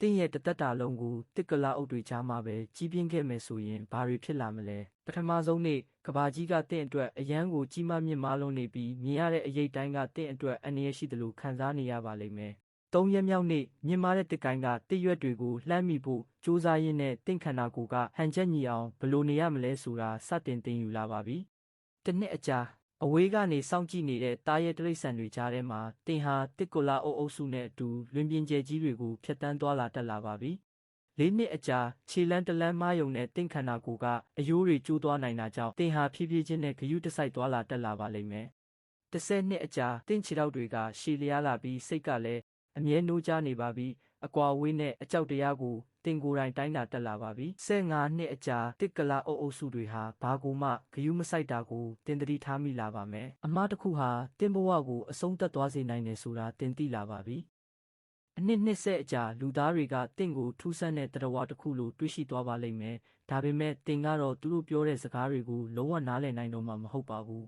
တင်းရဲ့တသက်တာလုံးကိုတစ်ကလာအုပ်တွေကြားမှာပဲကြီးပြင်းခဲ့မယ်ဆိုရင်ဘာတွေဖြစ်လာမလဲပထမဆုံးနေ့ကဘာကြီးကတင့်အတွက်အရန်ကိုကြီးမားမြင့်မားလွန်းနေပြီးမြင်ရတဲ့အရေးတိုင်းကတင့်အတွက်အန္တရာယ်ရှိတယ်လို့ခံစားနေရပါလိမ့်မယ်၃ရက်မြောက်နေ့မြင့်မားတဲ့တစ်ကိုင်းကတစ်ရွက်တွေကိုလှမ်းမိဖို့စူးစမ်းရင်းနဲ့တင့်ခန္ဓာကိုယ်ကဟန်ချက်ညီအောင်ဘလို့နေရမလဲဆိုတာစတင်သင်ယူလာပါပြီတစ်နှစ်အကြာအဝေးကနေစောင့်ကြည့်နေတဲ့တားရဲတိရစ္ဆာန်တွေကြားထဲမှာတင်ဟာတစ်ကိုလာအုပ်စုနဲ့အတူလွင်ပြင်ကျဲကြီးတွေကိုဖျက်တမ်းသွားလာတက်လာပါပြီ။၄နှစ်အကြာခြေလန်းတလန်းမားယုံနဲ့တင့်ခန္ဓာကိုယ်ကအယိုးတွေကျိုးသွားနိုင်တာကြောင့်တင်ဟာဖြည်းဖြည်းချင်းနဲ့ဂယုတစိုက်သွားလာတက်လာပါလိမ့်မယ်။10နှစ်အကြာတင့်ခြေထောက်တွေကရှည်လျားလာပြီးစိတ်ကလည်းအမြဲနိုးကြားနေပါပြီ။အကွာအဝေးနဲ့အကြောက်တရားကိုတင်ကိုယ်တိုင်တိုင်းတာတက်လာပါပြီ15နှစ်အကြာတစ်ကလာအုပ်စုတွေဟာဘာကိုမှဂယုမဆိုင်တာကိုတင်တတိထားမိလာပါမယ်အမားတစ်ခုဟာတင်ဘဝကိုအဆုံးသတ်သွားစေနိုင်တယ်ဆိုတာတင်သိလာပါပြီအနှစ်20အကြာလူသားတွေကတင့်ကိုထူးဆန်းတဲ့တရားတစ်ခုလိုတွေးရှိသွားပါလိမ့်မယ်ဒါပေမဲ့တင်ကတော့သူတို့ပြောတဲ့စကားတွေကိုလုံးဝနားလည်နိုင်တော့မှာမဟုတ်ပါဘူး